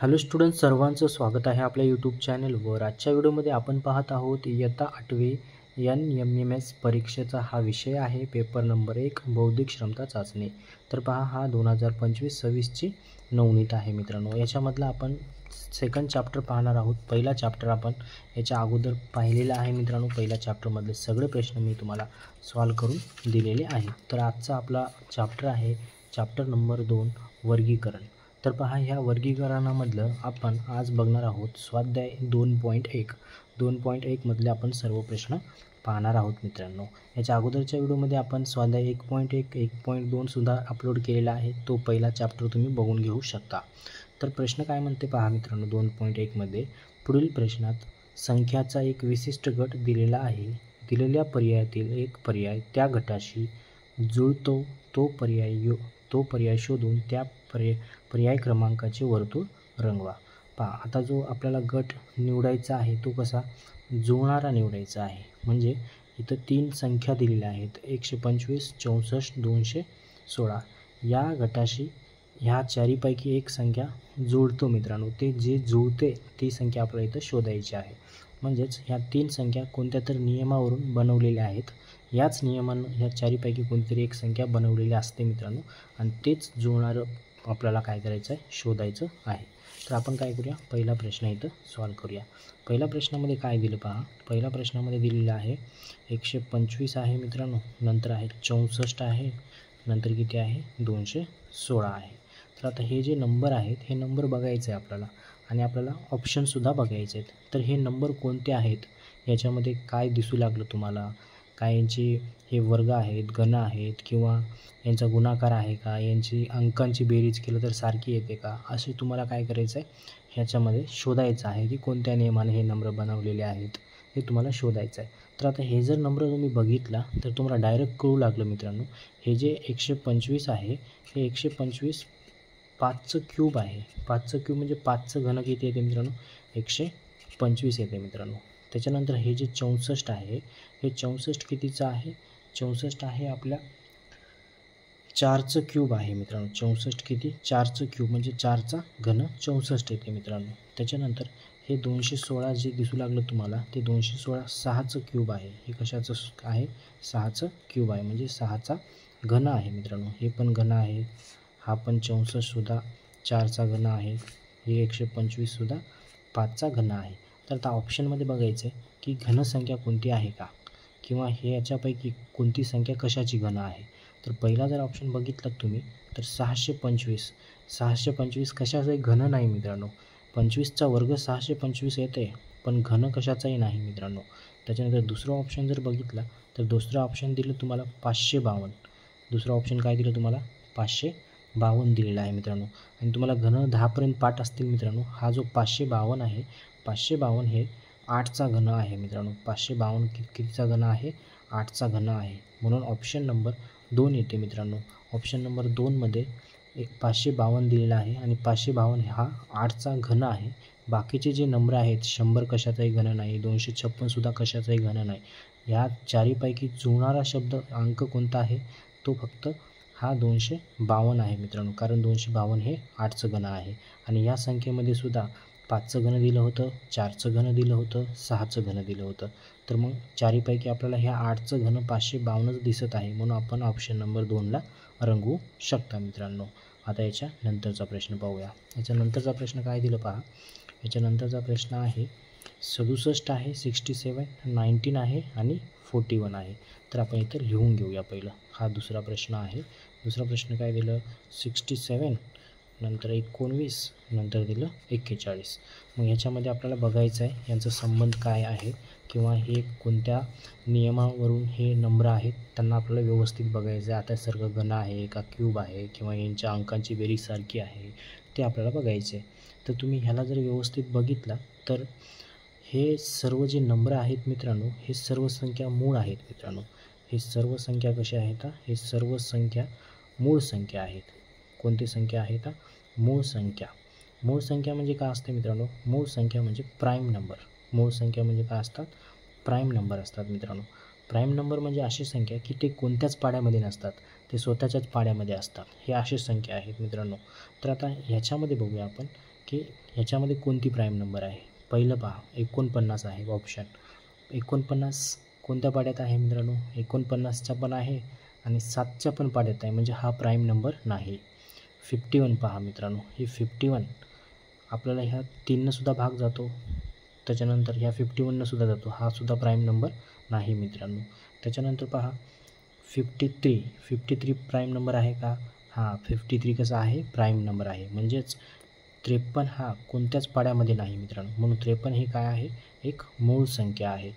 Hello student, सर्वांचं स्वागत आहे आपल्या यूट्यूब चॅनलवर। आजच्या व्हिडिओमध्ये आपण पाहत आहोत इयत्ता 8वी NMMS परीक्षेचा हा विषय आहे, पेपर नंबर 1 बौद्धिक क्षमता चाचणी। तर पहा, हा 2025-26ची नवनीत आहे मित्रांनो। याच्यामधला आपण सेकंड चॅप्टर पाहणार आहोत। पहिला चॅप्टर आपण याच्या अगोदर पाहिलेला आहे मित्रांनो। पहिल्या चॅप्टरमधले सगळे प्रश्न मी तुम्हाला सॉल्व करून दिलेले आहे। तर आजचा आपला चॅप्टर आहे चॅप्टर नंबर 2 वर्गीकरण। तर पहा, ह्या वर्गीकरणामधलं आपण आज बघणार आहोत स्वाध्याय 2.1 मधले आपण सर्व प्रश्न पाहणार आहोत मित्रांनो। याच्या अगोदरच्या व्हिडिओमध्ये आपण स्वाध्याय 1.1 1.2 सुद्धा अपलोड केलेला आहे, तो पहिला चॅप्टर तुम्ही बघून घेऊ शकता। तर प्रश्न काय म्हणते पहा मित्रांनो, 2.1 मध्ये पुढील प्रश्नात संख्याचा एक विशिष्ट गट दिलेला आहे। दिलेल्या पर्यायातील एक पर्याय त्या गटाशी जुळतो तो पर्याय शोधून त्या पर्याय क्रमांकाचे वर्तुळ रंगवा। पहा, आता जो आपल्याला गट निवडायचा आहे तो कसा जुळणारा निवडायचा आहे। म्हणजे इथं 3 संख्या दिलेल्या आहेत, 125, 64, 216। या गटाशी ह्या चारीपैकी एक संख्या जुळतो मित्रांनो। ते जे जुळते ती संख्या आपल्याला इथं शोधायची आहे। म्हणजेच ह्या 3 संख्या कोणत्या तर नियमावरून बनवलेल्या आहेत। याच नियमानं ह्या चारीपैकी कोणतरी एक संख्या बनवलेली असते मित्रांनो, आणि तेच जुळणारं आपल्याला काय करायचं आहे, शोधायचं आहे। तर आपण काय करूया, पहिला प्रश्न इथं सॉल्व करूया। पहिल्या प्रश्नामध्ये काय दिलं पहा, पहिल्या प्रश्नामध्ये दिलेलं आहे 125 आहे मित्रांनो, नंतर आहे 64 आहे, नंतर किती आहे 216 आहे। तर आता हे जे नंबर आहेत हे नंबर बघायचे आहे आपल्याला, आणि आपल्याला ऑप्शनसुद्धा बघायचे आहेत। तर हे नंबर कोणते आहेत, याच्यामध्ये काय दिसू लागलं तुम्हाला, काय यांचे हे वर्ग आहेत, गण आहेत, किंवा यांचा गुणाकार आहे का, यांची अंकांची बेरीज केलं तर सारखी येते का, असे तुम्हाला काय करायचं आहे ह्याच्यामध्ये शोधायचं आहे की कोणत्या नियमाने हे नंबर बनवलेले आहेत, हे तुम्हाला शोधायचं आहे। तर आता हे जर नंबर तुम्ही बघितला तर तुम्हाला डायरेक्ट कळू लागलं मित्रांनो, हे जे 125 आहे हे 125 5चं क्यूब आहे। 5चं क्यूब म्हणजे 5चं घन किती येते मित्रांनो, 125 येते मित्रांनो। त्याच्यानंतर हे जे 64 आहे हे 64 कितीचं आहे, 64 आहे आपल्या 4चं क्यूब आहे मित्रांनो। 64 किती, 4चं क्यूब म्हणजे 4चा घन 64 येते मित्रांनो। त्याच्यानंतर हे 216 जे दिसू लागलं तुम्हाला, ते 216 6चं क्यूब आहे। हे कशाचं आहे, 6चं क्यूब आहे, म्हणजे 6चा घन आहे मित्रांनो। हे पण घन आहे, हा पण 64सुद्धा 4चा घन आहे, हे 125सुद्धा 5चा घन आहे। तर आता ऑप्शनमध्ये बघायचं आहे की घनसंख्या कोणती आहे का, किंवा हे याच्यापैकी कोणती संख्या कशाची घन आहे। तर पहिला जर ऑप्शन बघितलं तुम्ही तर 625 कशाचाही घन नाही मित्रांनो। 25चा वर्ग 625 येते, पण घन कशाचाही नाही मित्रांनो। त्याच्यानंतर दुसरा ऑप्शन जर बघितला तर दुसरं ऑप्शन दिलं तुम्हाला 552। दुसरं ऑप्शन काय दिलं तुम्हाला, 552 दिलेला आहे मित्रांनो। आणि तुम्हाला घन 10पर्यंत पाठ असतील मित्रांनो। हा जो 552 आहे, 552 हे 8चा घन आहे मित्रांनो। 552 कितीचा घन आहे, 8चा घन आहे, म्हणून ऑप्शन नंबर 2 येते मित्रांनो। ऑप्शन नंबर 2मध्ये 552 दिलेला आहे, आणि 552 हा 8चा घन आहे। बाकीचे जे नंबर आहेत 100 कशाचाही घन नाही, 256सुद्धा कशाचाही घन नाही। ह्या चारीपैकी जुळणारा शब्द अंक कोणता आहे, तो फक्त हा 252 आहे मित्रांनो, कारण 252 हे 8चं घन आहे। आणि या संख्येमध्ये सुद्धा 5चं घन दिलं होतं, 4चं घन दिलं होतं, 6चं घन दिलं होतं। तर मग चारीपैकी आपल्याला ह्या 8चं घन 552च दिसत आहे, म्हणून आपण ऑप्शन नंबर 2ला रंगवू शकता मित्रांनो। आता याच्या नंतरचा प्रश्न पाहूया। याच्यानंतरचा प्रश्न काय दिलं पहा, याच्यानंतरचा प्रश्न आहे 67 आहे, 67, 19 आहे, आणि 41 आहे। तर आपण इथं लिहून घेऊया पहिलं। हा दुसरा प्रश्न आहे। दुसरा प्रश्न काय दिलं, 67, नंतर 19, नंतर दिलं 41। मग ह्याच्यामध्ये आपल्याला बघायचं आहे यांचा संबंध काय आहे, किंवा हे कोणत्या नियमावरून हे नंबर आहेत, त्यांना आपल्याला व्यवस्थित बघायचं आहे। आता सर्व घन आहे का क्यूब आहे, किंवा यांच्या अंकांची बेरीज सारखी आहे, ते आपल्याला बघायचे आहे। तर तुम्ही ह्याला जर व्यवस्थित बघितला तर हे सर्व जे नंबर आहेत मित्रांनो, हे सर्व संख्या मूळ आहेत मित्रांनो। हे सर्व संख्या कशा आहेत, हे सर्व संख्या मूळ संख्या आहेत। कोणती संख्या आहेत, मूळ संख्या। मूळ संख्या म्हणजे काय असते मित्रांनो, मूळ संख्या म्हणजे प्राईम नंबर। मूळ संख्या म्हणजे काय असतात, प्राईम नंबर असतात मित्रांनो। प्राईम नंबर म्हणजे अशी संख्या की ते कोणत्याच पाड्यामध्ये नसतात, ते स्वतःच्याच पाड्यामध्ये असतात. हे अशी संख्या आहेत मित्रांनो. तर आता ह्याच्यामध्ये बघूया आपण की ह्याच्यामध्ये कोणती प्राईम नंबर आहे. पहिलं पहा 49 आहे ऑप्शन. 49 कोणत्या पाड्यात आहे मित्रांनो? 49च्या पण आहे आणि 7च्या पण पाड्यात आहे, म्हणजे हा प्राईम नंबर नाही. 51 पहा मित्रांनो, ही 51 आपल्याला ह्या 3 सुद्धा भाग जातो, त्याच्यानंतर ह्या 51 सुद्धा जातो, हा सुद्धा प्राईम नंबर नाही मित्रांनो. त्याच्यानंतर पहा 53 प्राईम नंबर आहे का? हां, 53 कसा आहे? प्राईम नंबर आहे. म्हणजेच 53 हा कोणत्याच पाड्यामध्ये नाही मित्रांनो. म्हणून 53 ही काय आहे? एक मूळ संख्या आहे.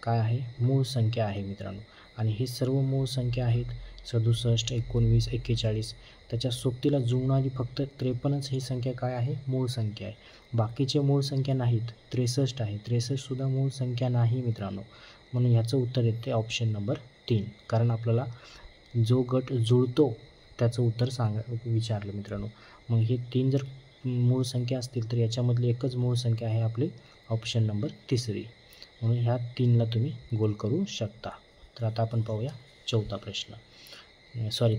काय आहे? मूळ संख्या आहे मित्रांनो. आणि ही सर्व मूळ संख्या आहेत 67, 19, 41. त्याच्या सोबतीला जुळणारी फक्त 53च ही संख्या काय आहे? मूळ संख्या आहे. बाकीचे मूळ संख्या नाहीत. 63 आहे, 63सुद्धा मूळ संख्या नाही मित्रांनो. म्हणून ह्याचं उत्तर येते ऑप्शन नंबर 3. कारण आपल्याला जो गट जुळतो त्याचं उत्तर विचारलं मित्रांनो. मग हे 3 जर मूळ संख्या असतील तर याच्यामधली एकच मूळ संख्या आहे आपली ऑप्शन नंबर 3. म्हणून ह्या 3ला तुम्ही गोल करू शकता. तर आता आपण पाहूया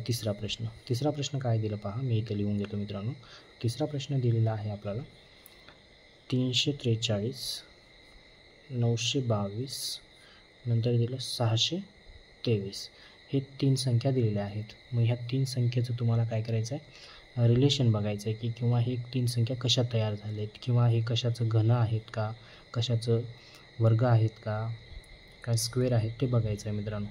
तिसरा प्रश्न. तिसरा प्रश्न काय दिलं पहा, मी इथे लिहून घेतो मित्रांनो. तिसरा प्रश्न दिलेला आहे आपल्याला 343, 922, नंतर दिलं 623. हे 3 संख्या दिलेल्या आहेत. मग ह्या 3 संख्येचं तुम्हाला काय करायचं आहे? रिलेशन बघायचं आहे की किंवा हे 3 संख्या कशा तयार झालेत, किंवा हे कशाचं घन आहेत का, कशाचं वर्ग आहेत का, काय स्क्वेअर आहेत ते बघायचं आहे मित्रांनो.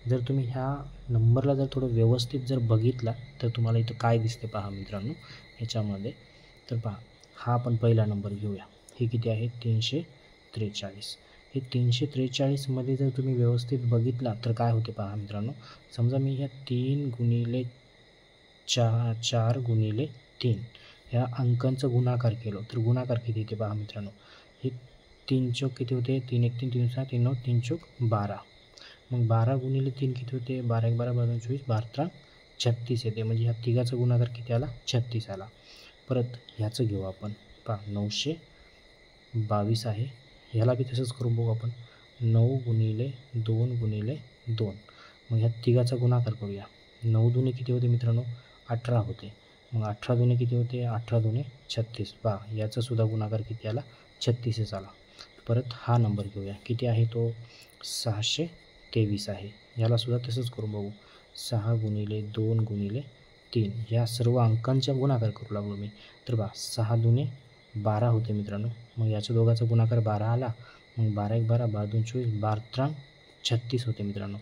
जर तुम्ही ह्या नंबरला जर थोडं व्यवस्थित जर बघितला तर तुम्हाला इथं काय दिसते पहा मित्रांनो ह्याच्यामध्ये. तर पहा, हा आपण पहिला नंबर घेऊया. हे किती आहे? 343. हे 343मध्ये जर तुम्ही व्यवस्थित बघितला तर काय होते पहा मित्रांनो. समजा मी ह्या 3 गुणिले 4 गुणिले 3 ह्या अंकांचा गुणाकार केलो तर गुणाकार किती येते पहा मित्रांनो. हे 3 चौक किती होते? 3 1 3 3 6 3 9 3 चौक 12. मग 12 गुणिले 3 किती होते? 12 1 12 12 24 12 36 येते. म्हणजे ह्या तिघाचा गुणाकार किती आला? 36 आला. परत ह्याचं घेऊ आपण पहा 922 आहे. ह्याला बी तसंच करून बघू आपण. 9 गुणिले 2 गुणिले 2. मग ह्या तिघाचा गुणाकार करूया. 9 दुणे किती होते मित्रांनो? 18 होते. मग 18 दुणे किती होते? 18 दुणे 36. पहा याचा सुद्धा गुणाकार किती आला? 36च आला. परत हा नंबर घेऊया. किती आहे तो? 623 आहे. याला सुद्धा तसंच करून बघू. 6 गुणिले 2 गुणिले 3 ह्या सर्व अंकांचा गुणाकार करू लागलो मी. तर पहा 6 दुणे 12 होते मित्रांनो. मग याच्या दोघाचा गुणाकार 12 आला. मग 12 1 12 12 2 24 12 36 होते मित्रांनो.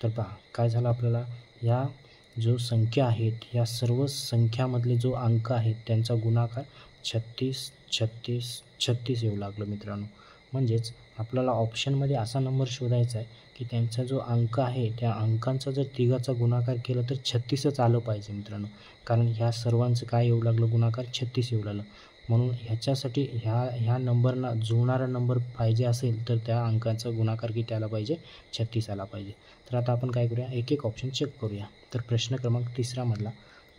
तर पहा काय झालं आपल्याला, या जो संख्या आहेत या सर्व संख्यामधले जो अंक आहेत त्यांचा गुणाकार 36 36 36 येऊ लागलं मित्रांनो. म्हणजेच आपल्याला ऑप्शनमध्ये असा नंबर शोधायचा आहे की त्यांचा जो अंक आहे त्या अंकांचा जर तिघाचा गुणाकार केला तर 36च आलं पाहिजे मित्रांनो. कारण ह्या सर्वांचं काय येऊ लागलं? गुणाकार 36 येऊ लागलं. म्हणून ह्याच्यासाठी ह्या नंबरना जुळणारा नंबर पाहिजे असेल तर त्या अंकांचा गुणाकार किती आला पाहिजे? 36 आला पाहिजे. तर आता आपण काय करूया? एक एक ऑप्शन चेक करूया. तर प्रश्न क्रमांक 3 मधला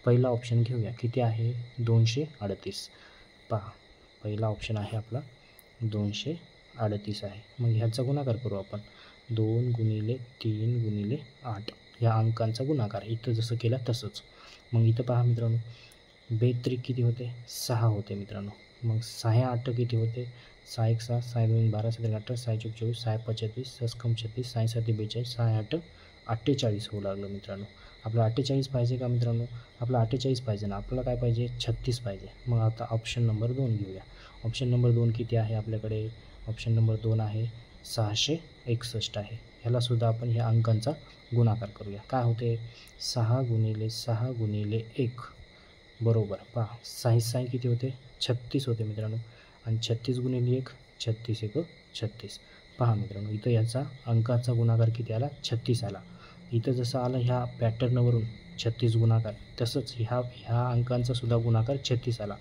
पहिला ऑप्शन घेऊया. किती आहे? 238. पहा पहिला ऑप्शन आहे आपला 238 आहे. मग ह्याचा गुणाकार करू आपण. 2 गुणिले 3 गुणिले 8 ह्या अंकांचा गुणाकार. इथं जसं केलं तसंच. मग इथं पहा मित्रांनो 2 किती होते? 6 होते मित्रांनो. मग 6 8 किती होते? 6 1 6 6 2 12 7 18 6 4 24 6 5 36 6 कम 36 6 7 42 6 8 48 होऊ लागलं मित्रांनो. आपलं 48 पाहिजे का मित्रांनो? आपलं 48 पाहिजे ना. आपल्याला काय पाहिजे? 36 पाहिजे. मग आता ऑप्शन नंबर 2 घेऊया. ऑप्शन नंबर 2 किती आहे आपल्याकडे? ऑप्शन नंबर 2 आहे 661 आहे. ह्यालासुद्धा आपण ह्या अंकांचा गुणाकार करूया. काय होते? 6 गुणिले 6 गुणिले 1 बरोबर. पहा 6 6 किती होते? 36 होते मित्रांनो. आणि 36 गुणिले 1 36 1 36. पहा मित्रांनो इथं याचा अंकाचा गुणाकार किती आला? 36 आला. इथं जसं आलं ह्या पॅटर्नवरून 36 गुणाकार तसंच ह्या अंकांचा सुद्धा गुणाकार 36 आला.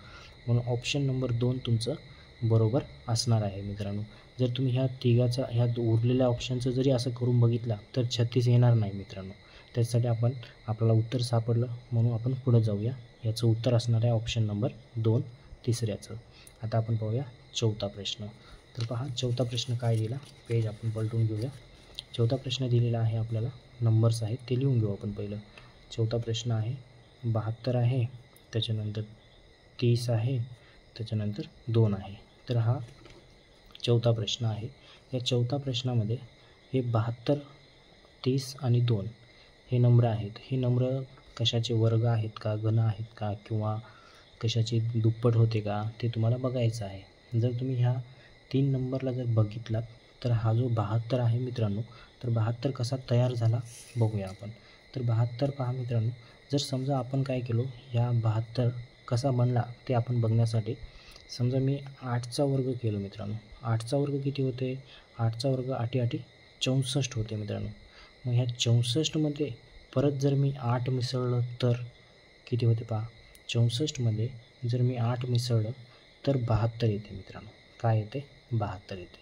म्हणून ऑप्शन नंबर 2 तुमचं बरोबर असणार आहे मित्रांनो. जर तुम्ही ह्या उरलेल्या ऑप्शनचं जरी असं करून बघितला तर 36 येणार नाही मित्रांनो. त्यासाठी आपल्याला उत्तर सापडलं म्हणून आपण पुढं जाऊया. याचं उत्तर असणार आहे ऑप्शन नंबर 2 तिसऱ्याचं. आता आपण पाहूया चौथा प्रश्न. तर पहा चौथा प्रश्न काय दिला? पेज आपण पलटून घेऊया. चौथा प्रश्न दिलेला आहे आपल्याला. नंबर्स आहेत ते लिहून घेऊ आपण पहिलं. चौथा प्रश्न आहे 72 आहे, त्याच्यानंतर 30 आहे, त्याच्यानंतर 2 आहे. तर हा चौथा प्रश्न आहे. या चौथा प्रश्नामध्ये हे 72, 30 आणि 2 हे नंबर आहेत. हे नंबर कशाचे वर्ग आहेत का, घन आहेत का, किंवा कशाचे दुप्पट होते का, ते तुम्हाला बघायचं आहे. जर तुम्ही ह्या 3 नंबरला जर बघितलात तर हा जो 72 आहे मित्रांनो, तर 72 कसा तयार झाला बघूया आपण. तर 72 पहा मित्रांनो, जर समजा आपण काय केलो, ह्या 72 कसा बनला ते आपण बघण्यासाठी समजा मी 8चा वर्ग केलो मित्रांनो. 8चा वर्ग किती होते? 8चा वर्ग 8 8 64 होते मित्रांनो. मग ह्या 64मध्ये परत जर मी 8 मिसळलं तर किती होते पहा. 64मध्ये जर मी 8 मिसळलं तर 72 येते मित्रांनो. काय येते? 72 येते.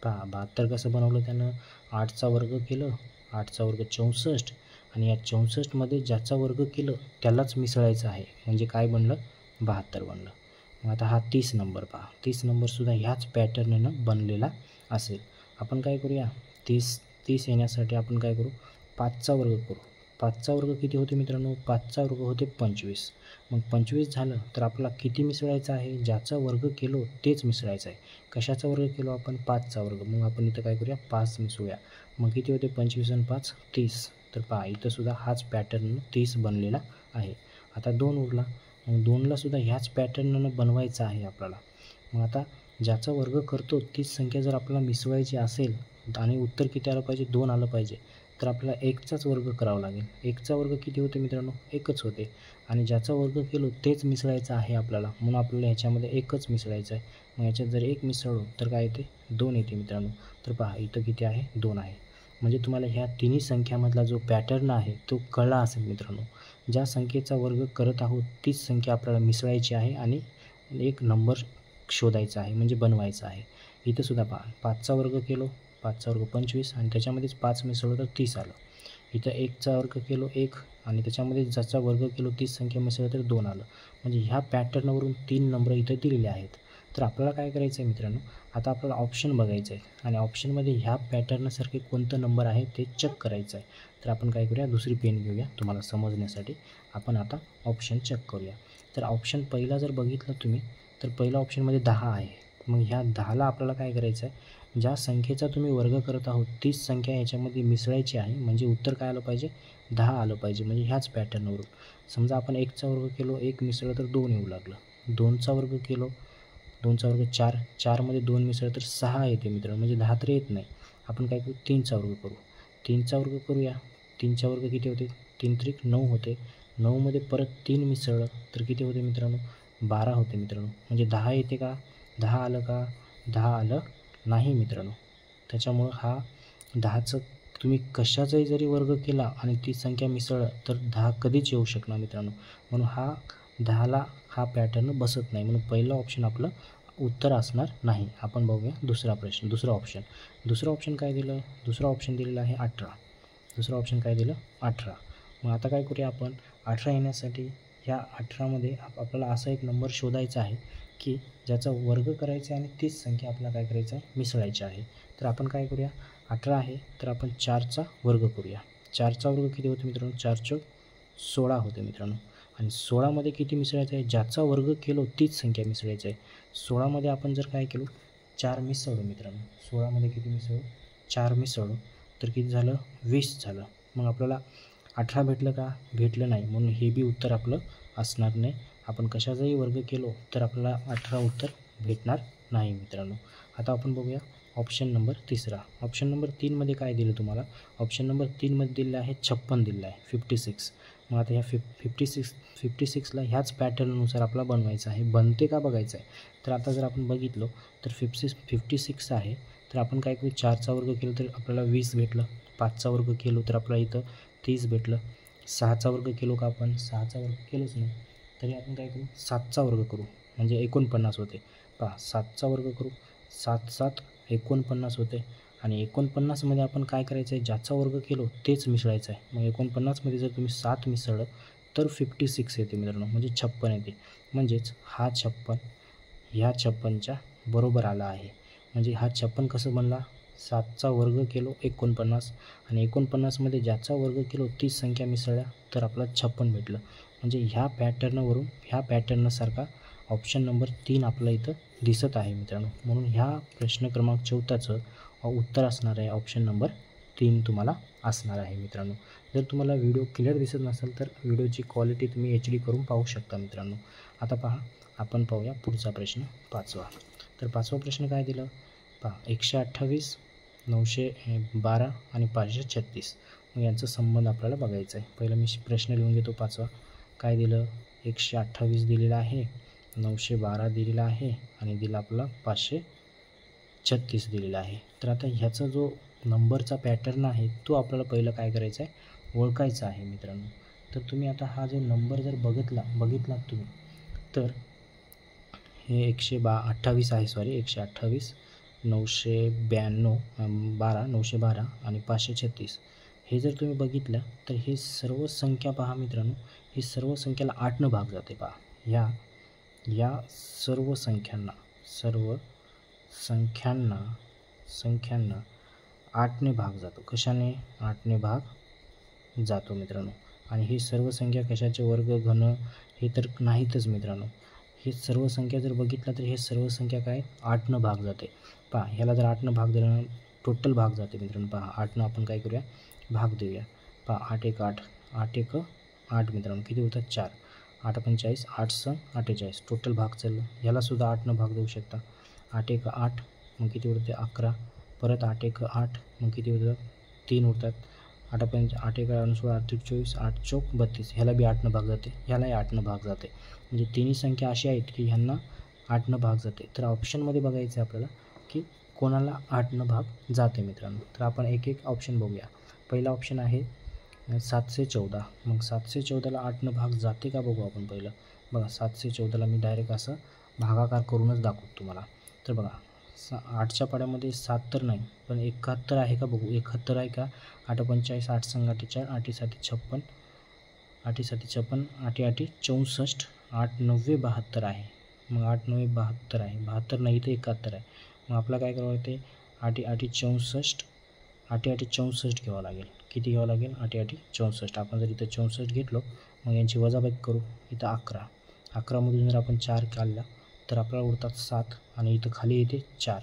पहा 72 कसं बनवलं त्यानं, 8चा वर्ग केलं, 8चा वर्ग 64 आणि या 64मध्ये ज्याचा वर्ग केलं त्यालाच मिसळायचं आहे, म्हणजे काय बनलं? 72 बनलं. मग आता हा 30 नंबर पहा, 30 नंबरसुद्धा ह्याच पॅटर्ननं बनलेला असेल. आपण काय करूया, 30 येण्यासाठी आपण काय करू, 5चा वर्ग करू. 5चा वर्ग किती होते मित्रांनो? 5चा वर्ग होते 25. मग 25 झालं तर आपल्याला किती मिसळायचं आहे? ज्याचा वर्ग केलो तेच मिसळायचं आहे. कशाचा वर्ग केलो आपण? 5चा वर्ग. मग आपण इथं काय करूया, 5 मिसळूया. मग किती होते? 25 आणि 5 30. तर पहा इथंसुद्धा हाच पॅटर्न 30 बनलेला आहे. आता 2 उरला. मग 2ला सुद्धा ह्याच पॅटर्ननं बनवायचं आहे आपल्याला. मग आता ज्याचा वर्ग करतो तीच संख्या जर आपल्याला मिसळायची असेल आणि उत्तर किती आलं पाहिजे? 2 आलं पाहिजे, तर आपल्याला 1चाच वर्ग करावा लागेल. 1चा वर्ग किती होते मित्रांनो? 1च होते. आणि ज्याचा वर्ग केलो तेच मिसळायचं आहे आपल्याला, म्हणून आपल्याला ह्याच्यामध्ये 1च मिसळायचं आहे. मग ह्याच्यात जर 1 मिसळलो तर काय येते? 2 येते मित्रांनो. तर पहा इथं किती आहे? 2 आहे. म्हणजे तुम्हाला ह्या तिन्ही संख्यामधला जो पॅटर्न आहे तो कळला असेल मित्रांनो. ज्या संख्येचा वर्ग करत आहोत तीच संख्या आपल्याला मिसळायची आहे आणि एक नंबर शोधायचा आहे, म्हणजे बनवायचा आहे. इथंसुद्धा पहा 5चा वर्ग केलो, 5चा वर्ग 25 आणि त्याच्यामध्येच 5 मिसळलो तर 30 आलं. इथं 1चा वर्ग केलो 1 आणि त्याच्यामध्ये ज्याचा वर्ग केलो तीच संख्या मिसळलं तर 2 आलं. म्हणजे ह्या पॅटर्नवरून 3 नंबर इथं दिलेले आहेत. तर आपल्याला काय करायचं आहे मित्रांनो, आता आपल्याला ऑप्शन बघायचं आहे आणि ऑप्शनमध्ये ह्या पॅटर्नसारखे कोणतं नंबर आहे ते चेक करायचं आहे. तर आपण काय करूया, दुसरी पेन घेऊया तुम्हाला समजण्यासाठी. आपण आता ऑप्शन चेक करूया. तर ऑप्शन पहिला जर बघितलं तुम्ही तर पहिला ऑप्शनमध्ये 10 आहे. मग ह्या 10ला आपल्याला काय करायचं आहे, ज्या संख्येचा तुम्ही वर्ग करत आहोत तीच संख्या याच्यामध्ये मिसळायची आहे, म्हणजे उत्तर काय आलं पाहिजे? 10 आलं पाहिजे. म्हणजे ह्याच पॅटर्नवरून समजा आपण 1चा वर्ग केलो, 1 मिसळलं तर 2 येऊ लागलं. 2चा वर्ग केलो, 2चा वर्ग 4, 4मध्ये 2 मिसळलं तर 6 येते मित्रांनो, म्हणजे 10 तर येत नाही. आपण काय करू, 3चा वर्ग करू. 3चा वर्ग करूया. 3चा वर्ग किती होते? 3 त्रिक 9 होते. 9मध्ये परत 3 मिसळलं तर किती होते मित्रांनो? 12 होते मित्रांनो. म्हणजे 10 येते का? 10 आलं का? 10 आलं नाही मित्रांनो. त्याच्यामुळं हा 10चं तुम्ही कशाचाही जरी वर्ग केला आणि ती संख्या मिसळलं तर 10 कधीच येऊ शकणार मित्रांनो. म्हणून हा 10ला हा पॅटर्न बसत नाही, म्हणून पहिलं ऑप्शन आपलं उत्तर असणार नाही. आपण बघूया दुसरा प्रश्न, दुसरा ऑप्शन. दुसरं ऑप्शन काय दिलं? दुसरं ऑप्शन दिलेलं आहे 18. दुसरं ऑप्शन काय दिलं? 18. मग आता काय करूया आपण, 18 येण्यासाठी ह्या 18मध्ये आपल्याला असा एक नंबर शोधायचा आहे की ज्याचा वर्ग करायचा आहे आणि तीच संख्या आपल्याला काय करायचं आहे? मिसळायची आहे. तर आपण काय करूया, 18 आहे तर आपण 4चा वर्ग करूया. 4चा वर्ग किती होते मित्रांनो? 4 चौक 16 होते मित्रांनो. आणि 16मध्ये किती मिसळायचं आहे? ज्याचा वर्ग केलो तीच संख्या मिसळायची आहे. 16मध्ये आपण जर काय केलो, 4 मिसळलो मित्रांनो. 16मध्ये किती मिसळलो? 4 मिसळलो तर किती झालं? 20 झालं. मग आपल्याला 18 भेटलं का? भेटलं नाही, म्हणून हे बी उत्तर आपलं असणार नाही. आपण कशाचाही वर्ग केलो तर आपल्याला 18 उत्तर भेटणार नाही मित्रांनो. आता आपण बघूया ऑप्शन नंबर तिसरा. ऑप्शन नंबर 3मध्ये काय दिलं तुम्हाला? ऑप्शन नंबर 3मध्ये दिलेलं आहे 56 दिलेलं आहे, 56. मग आता ह्या 56ला ह्याच पॅटर्ननुसार आपल्याला बनवायचं आहे. बनते का बघायचं आहे. तर आता जर आपण बघितलो तर 56 आहे तर आपण काय करू, 4चा वर्ग केलं तर आपल्याला 20 भेटलं. 5चा वर्ग केलो तर आपल्याला इथं 30 भेटलं. 6चा वर्ग केलो का आपण? 6चा वर्ग केलोच नाही तरी आपण काय करू, 7चा वर्ग करू, म्हणजे 49 होते. पहा 7चा वर्ग करू, 7 7 49 होते. आणि 49मध्ये आपण काय करायचं आहे, ज्याचा वर्ग केलो तेच मिसळायचं आहे. मग 49मध्ये जर तुम्ही 7 मिसळलं तर 56 येते मित्रांनो, म्हणजे 56 येते. म्हणजेच हा 56 ह्या 56च्या बरोबर आला आहे. म्हणजे हा 56 कसं बनला? 7चा वर्ग केलो 49 आणि 49मध्ये ज्याचा वर्ग केलो 30 संख्या मिसळल्या तर आपल्याला 56 भेटलं. म्हणजे ह्या पॅटर्नसारखा ऑप्शन नंबर 3 आपल्याला इथं दिसत आहे मित्रांनो. म्हणून ह्या प्रश्न क्रमांक 14चं उत्तर असणार आहे ऑप्शन नंबर 3 तुम्हाला असणार आहे मित्रांनो. जर तुम्हाला व्हिडिओ क्लिअर दिसत नसेल तर व्हिडिओची क्वालिटी तुम्ही HD करून पाहू शकता मित्रांनो. आता पहा, आपण पाहूया पुढचा प्रश्न 5वा. तर 5वा प्रश्न काय दिलं पहा, 128, 912 आणि 536. मग यांचा संबंध आपल्याला बघायचा आहे. पहिलं मी प्रश्न लिहून घेतो 5वा. काय दिलं, 128 दिलेला आहे, 912 दिलेला आहे आणि दिला आपला 536 दिलेला आहे. तर आता ह्याचा जो नंबरचा पॅटर्न आहे तो आपल्याला पहिलं काय करायचा आहे, ओळखायचा आहे मित्रांनो. तर तुम्ही आता हा जो नंबर जर बघितलात तुम्ही तर हे 128 आहे, 128, 912 आणि 536. हे जर तुम्ही बघितलं तर हे सर्व संख्या पहा मित्रांनो, ही सर्व संख्याला 8 भाग जाते पहा. या सर्व संख्यांना 8 भाग जातो. कशाने 8 भाग जातो मित्रांनो. आणि ही सर्व संख्या कशाचे वर्ग घन हे तर नाहीतच मित्रांनो. हे सर्व संख्या जर बघितलं तर हे सर्व संख्या काय 8 भाग जाते पहा. ह्याला जर 8 भाग दिला टोटल भाग जाते मित्रांनो. पहा 8 आपण काय करूया, भाग देऊया. पहा 8 1 8, 8 1 8 मित्रांनो. किती होतात 4, 8 45, 8 6 48 टोटल भाग चाललं. ह्यालासुद्धा 8 भाग देऊ शकता. 8 1 8 मग किती होते 11, परत 8 1 8 मग किती होतं 3 होतात. 8 1 8 16 8 24, 8 4 32. ह्याला बी 8 भाग जाते, ह्यालाही 8 भाग जाते. म्हणजे तिन्ही संख्या अशी आहेत की ह्यांना 8 भाग जाते. तर ऑप्शनमध्ये बघायचं आहे आपल्याला की कोणाला 8 भाग जाते मित्रांनो. तर आपण एक एक ऑप्शन बघूया. पहिला ऑप्शन आहे 714. मग 714ला 8 भाग जाते का बघू आपण पहिलं. बघा 714ला मी डायरेक्ट असं भागाकार करूनच दाखवतो तुम्हाला. तर बघा 8च्या पाड्यामध्ये 7 तर नाही पण 71 आहे का बघू. 71 आहे का. 8 45, 8 संग 48, 8 7 56, 8 7 56, 8 8 64, 8 9 72 आहे. मग 8 9 72 आहे, 72 नाही तर 71 आहे. मग आपला काय करावं लागते 8 8 64, 8 8 64 घ्यावं लागेल. किती घ्यावं लागेल 8 8 64. आपण जर इथं 64 घेतलो मग यांची वजाबाकी करू. इथं 11, 11मधून जर आपण 4 काढला तर आपल्याला उरतात 7 आणि इथं खाली येते 4.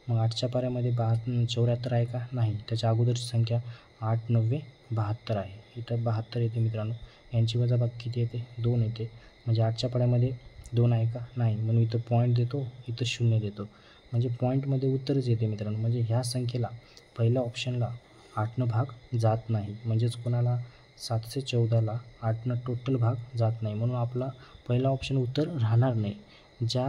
मग 8च्या पाऱ्यामध्ये 74 आहे का नाही. त्याच्या अगोदरची संख्या 8 9 72 आहे. इथं 72 येते मित्रांनो. यांची वजाबाकी किती येते 2 येते. म्हणजे 8च्या पाड्यामध्ये 2 आहे का नाही. म्हणून इथं पॉईंट देतो, इथं 0 देतो. म्हणजे पॉईंटमध्ये उत्तरच येते मित्रांनो. म्हणजे ह्या संख्येला पहिल्या ऑप्शनला 8 भाग जात नाही. म्हणजेच कोणाला 714ला 8 टोटल भाग जात नाही. म्हणून आपला पहिला ऑप्शन उत्तर राहणार नाही. ज्या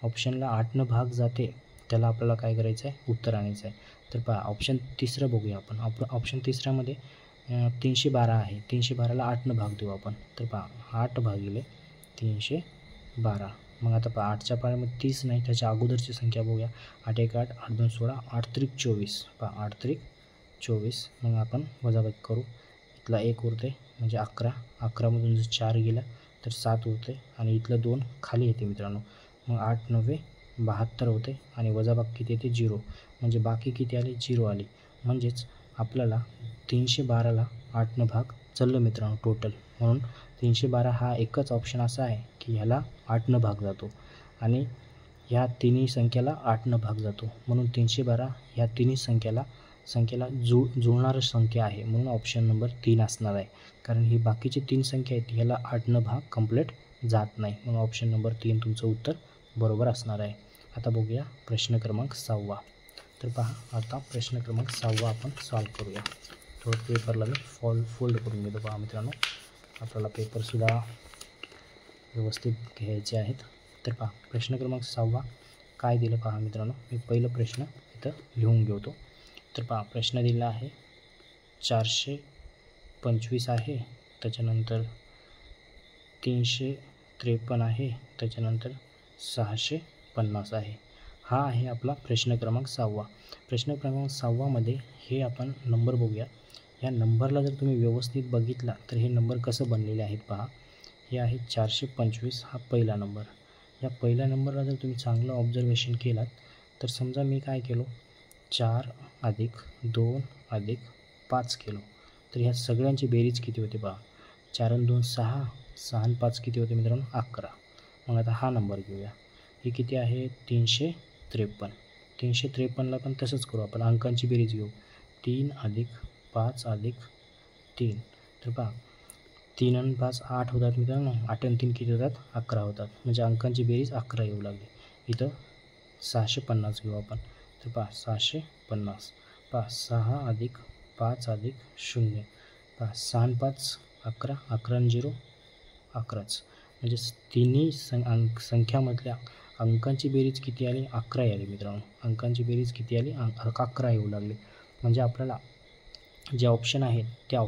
ऑप्शनला 8 भाग जाते त्याला आपल्याला काय करायचं आहे उत्तर आणायचं आहे. तर पहा ऑप्शन तिसरं बघूया आपण. ऑप्शन तिसऱ्यामध्ये 312 आहे. 312ला 8 भाग देऊ आपण. तर पहा 8 भागिले 312. मग आता पहा 8च्या पाड्यामध्ये 30 नाही, त्याच्या अगोदरची संख्या बघूया. 8 1 8, 8 2 16, 8 3 24. पहा 8 3 24. मग आपण वजाबाकी करू. इथला 1 उरते म्हणजे 11, 11मधून जर 4 गेला तर 7 उरते आणि इथलं 2 खाली येते मित्रांनो. मग 8 9 72 होते आणि वजाबाकी किती येते 0. म्हणजे बाकी किती आली 0 आली. म्हणजेच आपल्याला 312ला 8 भाग चाललं मित्रांनो टोटल. म्हणून 312 हा एकच ऑप्शन असा आहे की ह्याला 8 भाग जातो आणि ह्या तिन्ही संख्याला 8 भाग जातो. म्हणून 312 ह्या तिन्ही संख्याला जुळणारं संख्या आहे. म्हणून ऑप्शन नंबर 3 असणार आहे. कारण ही बाकीची 3 संख्या आहेत ह्याला 8 भाग कंप्लीट जात नाही. म्हणून ऑप्शन नंबर 3 तुमचं उत्तर बरोबर असणार आहे. आता बघूया प्रश्न क्रमांक 6वा. तर पहा आता प्रश्न क्रमांक 6वा आपण सॉल्व करूया. थोडं पेपरला मी फोल्ड करून घेतो पहा मित्रांनो. आपल्याला पेपरसुद्धा व्यवस्थित घ्यायचे आहेत. तर पहा प्रश्न क्रमांक 6वा काय दिलं पहा मित्रांनो. मी पहिलं प्रश्न इथं लिहून घेतो. तर पहा प्रश्न दिला आहे 425 आहे, त्याच्यानंतर 353 आहे, त्याच्यानंतर 650 आहे. हा आहे आपला प्रश्न क्रमांक 6वा. प्रश्न क्रमांक 6वामध्ये हे आपण नंबर बघूया. या नंबरला जर तुम्ही व्यवस्थित बघितला तर हे नंबर कसं बनलेले आहेत पहा. हे आहे 425 हा पहिला नंबर. या पहिल्या नंबरला जर तुम्ही चांगलं ऑब्झर्वेशन केलात तर समजा मी काय केलो 4 अधिक 2 अधिक 5 केलो तर ह्या सगळ्यांची बेरीज किती होते पहा. 4 आणि 2 6, 6 आणि 5 किती होते मित्रांनो 11. मग आता हा नंबर घेऊया. हे किती आहे 353. 353ला पण तसंच करू आपण, अंकांची बेरीज घेऊ. 3 अधिक 5 अधिक 3 तर पहा 3 आणि 5 8 होतात मित्रांनो. 8 आणि 3 किती होतात 11 होतात. म्हणजे अंकांची बेरीज 11 येऊ लागली. इथं 650 घेऊ आपण. तर पहा 650. पहा 6 अधिक 5 अधिक 0. पहा 6 आणि 5 11, 11 आणि 0 11च. म्हणजे तिन्ही संख्यामधल्या अंकांची बेरीज किती आली 11 आली मित्रांनो. अंकांची बेरीज किती आली 11 येऊ लागली. म्हणजे आपल्याला जे ऑप्शन आहेत त्या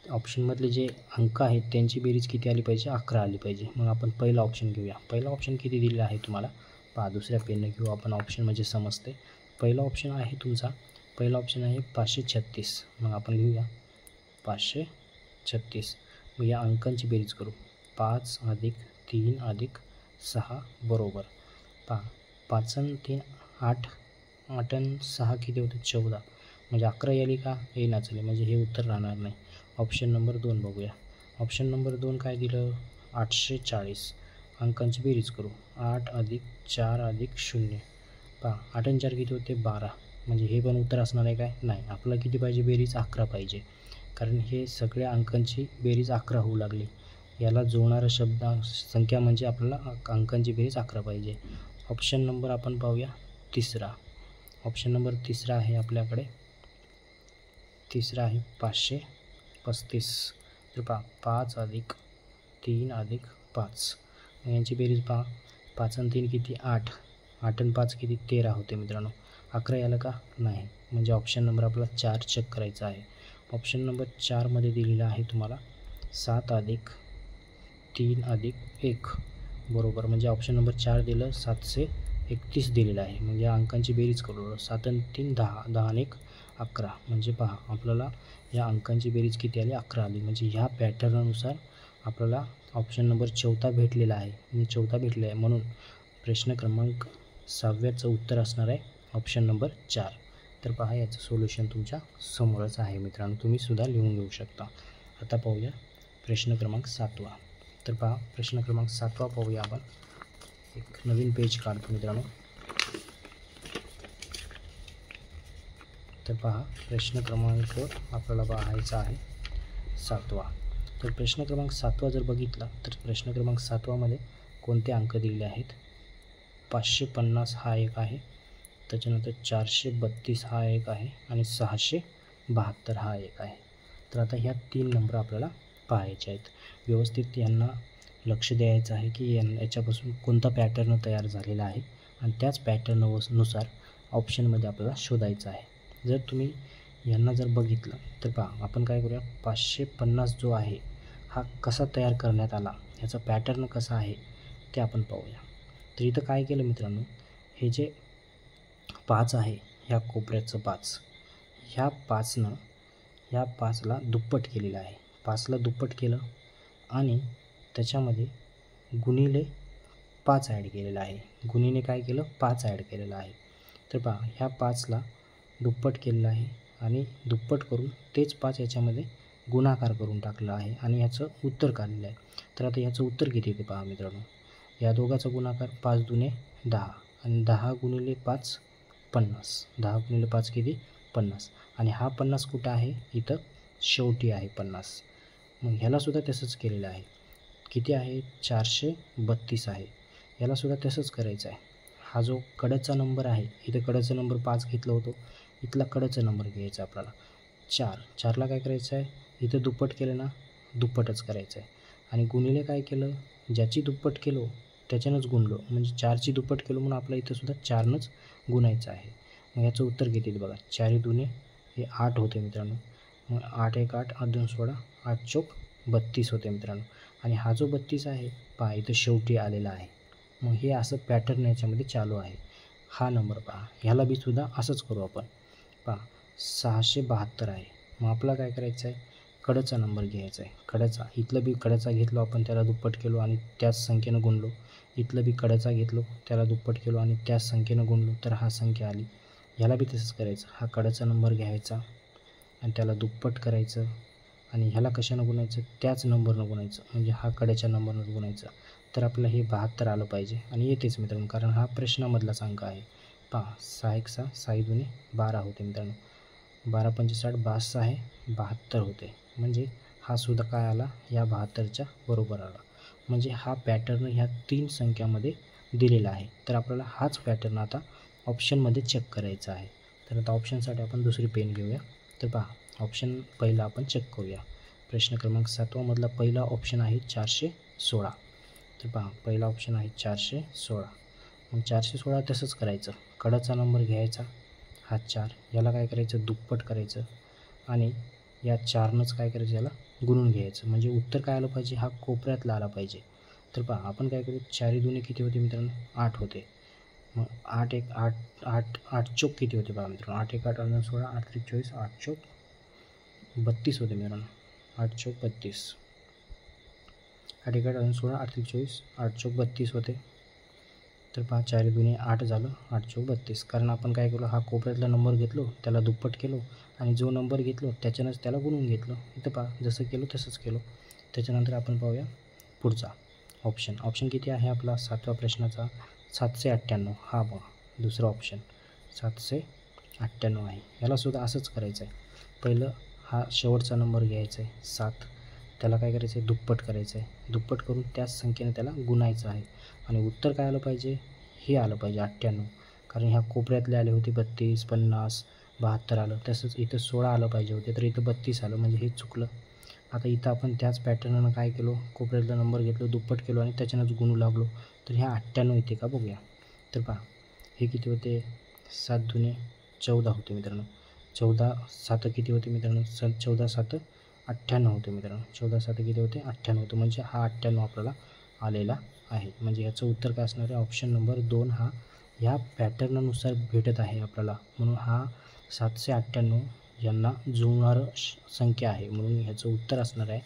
ऑप्शनमधले जे अंक आहेत त्यांची बेरीज किती आली पाहिजे 11 आली पाहिजे. मग आपण पहिला ऑप्शन घेऊया. पहिला ऑप्शन किती दिलेला आहे तुम्हाला पहा. दुसऱ्या पेनने घेऊ आपण ऑप्शन म्हणजे समजते. पहिला ऑप्शन आहे तुमचा, पहिला ऑप्शन आहे 536. मग आपण लिहूया 536. मग या अंकांची बेरीज करू. 5 अधिक 3 अधिक 6 बरोबर पहा 5 आणि 3 8, 8 आणि 6 किती होते 14. म्हणजे 11 आली का येईना चालेल. म्हणजे हे उत्तर राहणार नाही. ऑप्शन नंबर 2 बघूया. ऑप्शन नंबर 2 काय दिलं 840. अंकांची बेरीज करू. 8 अधिक 4 अधिक 0 पहा 8 आणि 4 किती होते 12. म्हणजे हे पण उत्तर असणार आहे काय नाही. आपल्याला किती पाहिजे बेरीज 11 पाहिजे. कारण हे सगळ्या अंकांची बेरीज 11 होऊ लागली. याला जोडणारा संख्या म्हणजे आपल्याला अंकांची बेरीज 11 पाहिजे. ऑप्शन नंबर आपण पाहूया तिसरा. ऑप्शन नंबर तिसरा आहे आपल्याकडे, तिसरा आहे 535. तर पहा 5 अधिक 3 अधिक 5. यांची बेरीज पहा 5 आणि 3 किती 8, 8 आणि 5 किती 13 होते मित्रांनो. 11 याला का नाही. म्हणजे ऑप्शन नंबर आपल्याला 4 चेक करायचा आहे. ऑप्शन नंबर 4मध्ये दिलेला आहे तुम्हाला 7 अधिक 3 अधिक 1 बरोबर. म्हणजे ऑप्शन नंबर 4 दिलं 731 दिलेलं आहे. म्हणजे या अंकांची बेरीज करू. 7 आणि 3 10, 10 आणि 1 11. म्हणजे पहा आपल्याला या अंकांची बेरीज किती आली 11 आली. म्हणजे ह्या पॅटर्ननुसार आपल्याला ऑप्शन नंबर 4 भेटलेला आहे. म्हणजे 4 भेटलेला आहे. म्हणून प्रश्न क्रमांक 6व्याचं उत्तर असणार आहे ऑप्शन नंबर 4. तर पहा याचं सोल्युशन तुमच्या समोरच आहे मित्रांनो. तुम्ही सुद्धा लिहून घेऊ शकता. आता पाहूया प्रश्न क्रमांक 7वा. तर पहा प्रश्न क्रमांक 7वा पाहूया आपण. एक नवीन पेज काढतो मित्रांनो. तर पहा प्रश्न क्रमांक आपल्याला पाहायचा आहे 7वा. तर प्रश्न क्रमांक 7वा जर बघितला तर प्रश्न क्रमांक 7वामध्ये कोणते अंक दिलेले आहेत. 550 हा एक आहे, त्याच्यानंतर 432 हा एक आहे आणि 672 हा एक आहे. तर आता ह्या 3 नंबर आपल्याला पाहायचे आहेत. व्यवस्थित यांना लक्ष द्यायचं आहे की याच्यापासून कोणता पॅटर्न तयार झालेला आहे आणि त्याच पॅटर्ननुसार ऑप्शनमध्ये आपल्याला शोधायचं आहे. जर तुम्ही यांना जर बघितलं तर पहा आपण काय करूया 550 जो आहे हा कसा तयार करण्यात आला, ह्याचा पॅटर्न कसा आहे ते आपण पाहूया. तर इथं काय केलं मित्रांनो, हे जे 5 आहे ह्या कोपऱ्याचं 5, ह्या 5नं ह्या 5ला दुप्पट केलेलं आहे. 5ला दुप्पट केलं आणि त्याच्यामध्ये गुणिले 5 ॲड केलेलं आहे. गुणिले काय केलं 5 ॲड केलेलं आहे. तर पहा ह्या 5ला दुप्पट केलेलं आहे आणि दुप्पट करून तेच 5 याच्यामध्ये गुणाकार करून टाकलं आहे आणि ह्याचं उत्तर काढलेलं आहे. तर आता ह्याचं उत्तर किती येते पहा मित्रांनो. या दोघाचा गुणाकार 5 दुने 10 आणि 10 गुणिले 5 50. 10 गुणिले 5 किती 50. आणि हा 50 कुठं आहे इथं शेवटी आहे 50. मग ह्यालासुद्धा तसंच केलेलं आहे. किती आहे 432 आहे. यालासुद्धा तसंच करायचं आहे. हा जो कडचा नंबर आहे इथं कडचा नंबर 5 घेतलं होतं, इथला कडचा नंबर घ्यायचा आपल्याला 4. 4ला काय करायचं आहे इथं दुप्पट केलं ना दुप्पटच करायचं आहे आणि गुणिले काय केलं ज्याची दुप्पट केलो त्याच्यानंच गुणलो. म्हणजे 4ची दुप्पट केलो म्हणून आपल्या इथंसुद्धा 4नंच गुणायचं आहे. मग याचं उत्तर किती बघा 4 दुने हे 8 होते मित्रांनो. मग 8 1 8 8 2 16 8 चौक 32 होते मित्रांनो. आणि हा जो 32 आहे पहा इथं शेवटी आलेला आहे. मग हे असं पॅटर्न याच्यामध्ये चालू आहे. हा नंबर पहा ह्याला बी सुद्धा असंच करू आपण. पहा 672 आहे. मग आपल्याला काय करायचं आहे कडचा नंबर घ्यायचा आहे. कडचा इथलं बी कडचा घेतलो आपण त्याला दुप्पट केलो आणि त्याच संख्येनं गुणलो. इथलं बी कडचा घेतलो त्याला दुप्पट केलो आणि त्याच संख्येनं गुणलो तर हा संख्या आली. ह्याला बी तसंच करायचं. हा कडाचा नंबर घ्यायचा आणि त्याला दुप्पट करायचं आणि ह्याला कशानं गुणायचं, त्याच नंबरनं गुणायचं, म्हणजे हा कड्याच्या नंबरनं गुणायचं. तर आपलं हे 72 आलं पाहिजे आणि येतेच मित्रांनो, कारण हा प्रश्नामधलाच अंक आहे. पहा 6 1 6, 6 2 12 होते मित्रांनो. 12 पंचे 60, 62 आहे 72 होते. म्हणजे हा सुद्धा काय आला, या 72च्या बरोबर आला. म्हणजे हा पॅटर्न ह्या 3 संख्यामध्ये दिलेला आहे. तर आपल्याला हाच पॅटर्न आता ऑप्शनमध्ये चेक करायचा आहे. तर आता ऑप्शनसाठी आपण दुसरी पेन घेऊया. तर पहा ऑप्शन पहिला आपण चेक करूया. प्रश्न क्रमांक 7 मधला पहिला ऑप्शन आहे 416. तर पहा पहिला ऑप्शन आहे 416. मग 416 तसंच करायचं. कडाचा नंबर घ्यायचा, हा 4, याला काय करायचं, दुप्पट करायचं आणि या 4नंच काय करायचं, याला गुणून घ्यायचं. म्हणजे उत्तर काय आलं पाहिजे, हा कोपऱ्यातला आला पाहिजे. तर पहा आपण काय करू, 4 2 किती होते मित्रांनो, 8 होते. मग 8 1 8 8 8 चौक किती होते पहा मित्रांनो, 8 1 8 16, 8 3 24, 8 चौक 32 होते मित्रांनो. 8 चौक 32, 8 1 8 16, 8 3 24, 8 चौक 32 होते. तर पहा 4 2 8 झालं, 8 चौक 32. कारण आपण काय केलं, हा कोपऱ्यातला नंबर घेतलो, त्याला दुप्पट केलो आणि जो नंबर घेतलो त्याच्यानंच त्याला गुणून घेतलं. इथं पहा जसं केलं तसंच केलं. त्याच्यानंतर आपण पाहूया पुढचा ऑप्शन. ऑप्शन किती आहे आपला 7व्या प्रश्नाचा, 798. हा बघा दुसरा ऑप्शन 798 आहे. यालासुद्धा असंच करायचं आहे. पहिलं हा शेवटचा नंबर घ्यायचा आहे 7, त्याला काय करायचं आहे, दुप्पट करायचं आहे. दुप्पट करून त्याच संख्येने त्याला गुणायचं आहे आणि उत्तर काय आलं पाहिजे, हे आलं पाहिजे 98. कारण ह्या कोपऱ्यातले आले होते 32, 50, 72 आलं. तसंच इथं 16 आलं पाहिजे होते, तर इथं 32 आलं, म्हणजे हे चुकलं. आता इथं आपण त्याच पॅटर्ननं काय केलो, कोपऱ्यातला नंबर घेतलो, दुप्पट केलो आणि त्याच्यानंच गुणू लागलो. तर ह्या 98 येते का बघूया. तर पहा हे किती होते, 7 2 14 होते मित्रांनो. 14 7 किती होते मित्रांनो, 14 7 98 होते मित्रांनो. 14 7 किती होते, 98 होते. म्हणजे हा 98 आपल्याला आलेला आहे. म्हणजे याचं उत्तर काय असणार आहे, ऑप्शन नंबर 2 हा ह्या पॅटर्ननुसार भेटत आहे आपल्याला. म्हणून हा 798 यांना जुळणारं संख्या आहे. म्हणून ह्याचं उत्तर असणार आहे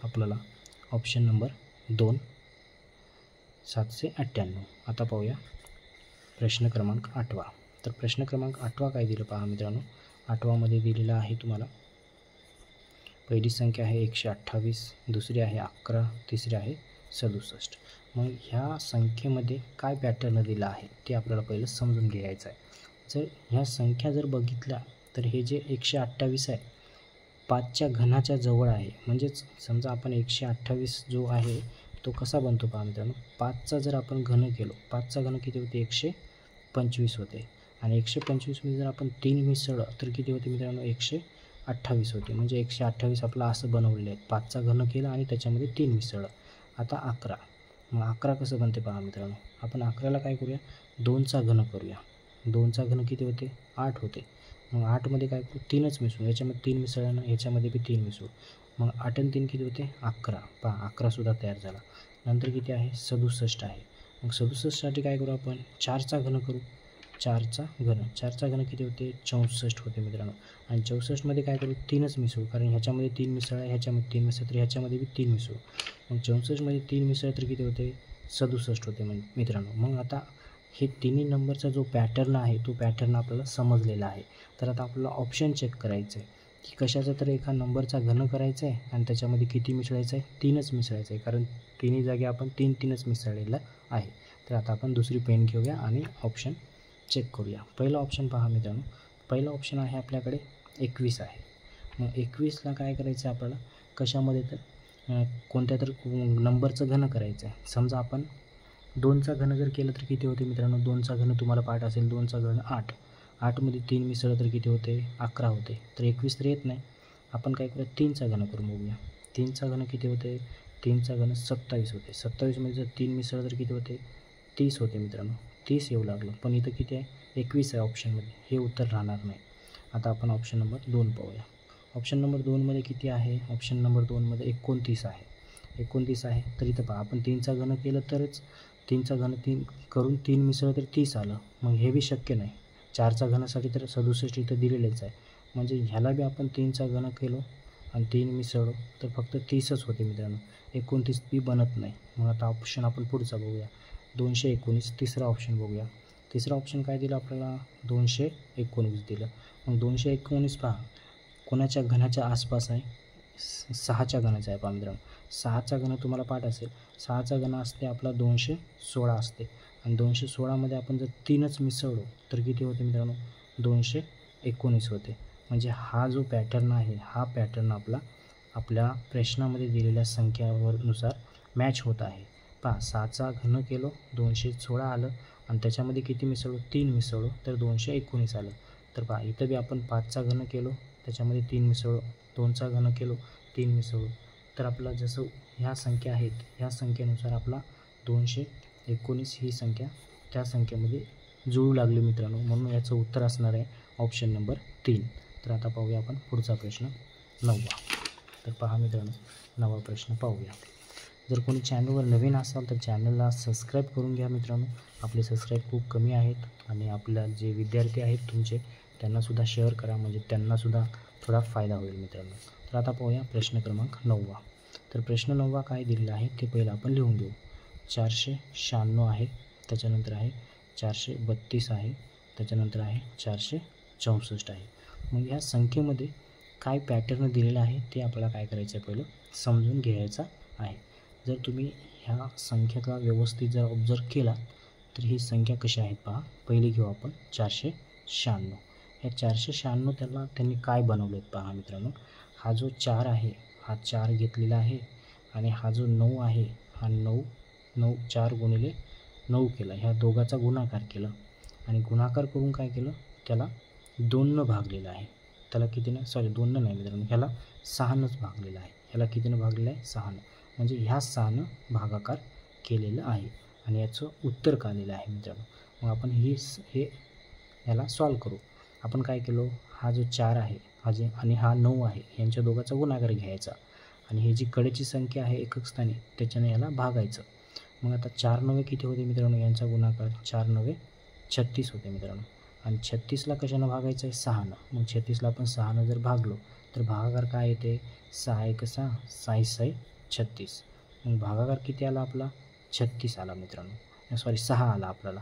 आपल्याला ऑप्शन नंबर 2 798. आता पाहूया प्रश्न क्रमांक 8वा. तर प्रश्न क्रमांक 8वा काय दिलं पहा मित्रांनो. 8वामध्ये दिलेलं आहे तुम्हाला, पहिली संख्या आहे 128, दुसरी आहे 11, तिसरी आहे 67. मग ह्या संख्येमध्ये काय पॅटर्न दिला आहे ते आपल्याला पहिलं समजून घ्यायचं आहे. जर ह्या संख्या जर बघितल्या तर हे जे 128 आहे 5च्या घनाच्या जवळ आहे. म्हणजेच समजा आपण 128 जो आहे तो कसा बनतो पहा मित्रांनो, 5चा जर आपण घन केलो, 5चा घन किती होते, 125 होते आणि 125मध्ये जर आपण 3 मिसळलं तर किती होते मित्रांनो, 128 होते. म्हणजे 128 आपलं असं बनवलेलं आहे. 5चा घन केला आणि त्याच्यामध्ये 3 मिसळलं. आता 11, मग 11 कसं बनते पहा मित्रांनो, आपण 11ला काय करूया, 2चा घन करूया. 2चा घन किती होते, 8 होते. मग 8मध्ये काय करू, 3च मिसळू, याच्यामध्ये 3 मिसळलं ना, याच्यामध्ये बी 3 मिसळू. मग 8 आणि 3 किती होते, 11. पहा 11सुद्धा तयार झाला. नंतर किती आहे, 67 आहे. मग 67साठी काय करू आपण, 4चा घन करू. 4चा घन किती होते, 64 होते मित्रांनो. आणि 64मध्ये काय करू, 3च मिसळू, कारण ह्याच्यामध्ये 3 मिसळा, ह्याच्यामध्ये 3 मिसळ, तर ह्याच्यामध्ये बी 3 मिसळू. मग 64मध्ये 3 मिसळ तर किती होते, 67 होते मित्रांनो. मग आता हे तिन्ही नंबरचा जो पॅटर्न आहे तो पॅटर्न आपल्याला समजलेला आहे. तर आता आपल्याला ऑप्शन चेक करायचं आहे की कशाचा, तर एका नंबरचा घन करायचा आहे आणि त्याच्यामध्ये किती मिसळायचं आहे, 3च मिसळायचं आहे. कारण तिन्ही जागी आपण 3 मिसळलेलं आहे. तर आता आपण दुसरी पेन घेऊया आणि ऑप्शन चेक करूया. पहिला ऑप्शन पहा मित्रांनो, पहिला ऑप्शन आहे आपल्याकडे 21 आहे. मग 21ला काय करायचं आहे आपल्याला, कशामध्ये तर कोणत्या तर नंबरचं घन करायचं आहे. समजा आपण 2चा घन जर केलं तर किती होते मित्रांनो, 2चा घन तुम्हाला पाठ असेल, 2चा घन 8. 8मध्ये 3 मिसळलं तर किती होते, 11 होते. तर 21 तर येत नाही, आपण काय करूया, 3चा घन करून बघूया. 3चा घन किती होते, 3चा घन 27 होते. 27मध्ये जर 3 मिसळलं तर किती होते, 30 होते मित्रांनो. 30 येऊ लागलं, पण इथं किती आहे, 21 आहे ऑप्शनमध्ये, हे उत्तर राहणार नाही. आता आपण ऑप्शन नंबर 2 पाहूया. ऑप्शन नंबर 2मध्ये किती आहे, ऑप्शन नंबर 2मध्ये 29 आहे. 29 आहे. तर इथं पहा आपण 3चा घन केलं तरच, 3चा घन 3 करून 3 मिसळलं तर 30 आलं. मग हे बी शक्य नाही. 4चा घनासाठी तर 67 इथं दिलेलेच आहे. म्हणजे ह्याला बी आपण 3चा घन केलो आणि 3 मिसळलो तर फक्त 30च होते मित्रांनो. 29 बी बनत नाही. मग आता ऑप्शन आपण पुढचा बघूया, 219 तिसरा ऑप्शन बघूया. तिसरा ऑप्शन काय दिलं आपल्याला 219 दिलं. मग 219 पहा कोणाच्या घनाच्या आसपास आहे, 6च्या घनाचा आहे पहा मित्रांनो. 6चा घन तुम्हाला पाठ असेल, 6चा घन असते आपला 216 असते आणि 216मध्ये आपण जर 3च मिसळलो तर किती होते मित्रांनो, 219 होते. म्हणजे हा जो पॅटर्न आहे हा पॅटर्न आपल्या प्रश्नामध्ये दिलेल्या संख्यानुसार मॅच होत आहे. पहा 6चा घन केलो 216 आलं आणि त्याच्यामध्ये किती मिसळलो, 3 मिसळलो तर 219 आलं. तर पहा इथं बी आपण 5चा घन केलो त्याच्यामध्ये 3 मिसळलो, 2चा घन केलो 3 मिसळलो, तर आपला जसं ह्या संख्या आहेत ह्या संख्येनुसार आपला 219 ही संख्या त्या संख्येमध्ये जुळू लागली मित्रांनो. म्हणून याचं उत्तर असणार आहे ऑप्शन नंबर 3. तर आता पाहूया आपण पुढचा प्रश्न 9वा. तर पहा मित्रांनो 9वा प्रश्न पाहूया. जर कोणी चॅनलवर नवीन असाल तर चॅनलला सबस्क्राईब करून घ्या मित्रांनो. आपले सबस्क्राईब खूप कमी आहेत आणि आपल्या जे विद्यार्थी आहेत तुमचे त्यांनासुद्धा शेअर करा, म्हणजे त्यांनासुद्धा थोडा फायदा होईल मित्रांनो. तर आता पाहूया प्रश्न क्रमांक 9वा. तर प्रश्न 9वा काय दिलेला आहे ते पहिलं आपण लिहून घेऊ. 496 आहे, त्याच्यानंतर आहे 432 आहे, त्याच्यानंतर आहे 464 आहे. मग ह्या संख्येमध्ये काय पॅटर्न दिलेलं आहे ते आपल्याला काय करायचं आहे पहिलं समजून घ्यायचं आहे. जर तुम्ही ह्या संख्येचा व्यवस्थित जर ऑब्झर्व केला तर ही संख्या कशी आहेत पहा. पहिली घेऊ आपण 496. ह्या 496 त्यांनी काय बनवलं आहेत पहा मित्रांनो. हा जो 4 आहे हा 4 घेतलेला आहे आणि हा जो 9 आहे हा 9 4 गुणिले 9 केला, ह्या दोघाचा गुणाकार केला आणि गुणाकार करून काय केलं त्याला 2 भागलेलं आहे. त्याला कितीनं 2 नाही मित्रांनो, ह्याला 6नंच भागलेलं आहे. ह्याला कितीनं भागलेलं आहे 6नं, म्हणजे ह्या 6नं भागाकार केलेलं आहे आणि याचं उत्तर का आलेलं आहे मित्रांनो. मग आपण हे याला सॉल्व करू. आपण काय केलो, हा जो 4 आहे आणि हा 9 आहे यांच्या दोघाचा गुणाकार घ्यायचा आणि ही जी कडेची संख्या आहे एकक स्थानी त्याच्याने याला भागायचं. मग आता 4 9 किती होते मित्रांनो, यांचा गुणाकार 4 9 36 होते मित्रांनो आणि 36ला कशानं भागायचं आहे 6नं. मग 36ला आपण 6नं जर भागलो तर भागाकार काय येते 6 1 6 6 6 36. मग भागाकार किती आला आपला 36 आला मित्रांनो, 6 आला आपल्याला.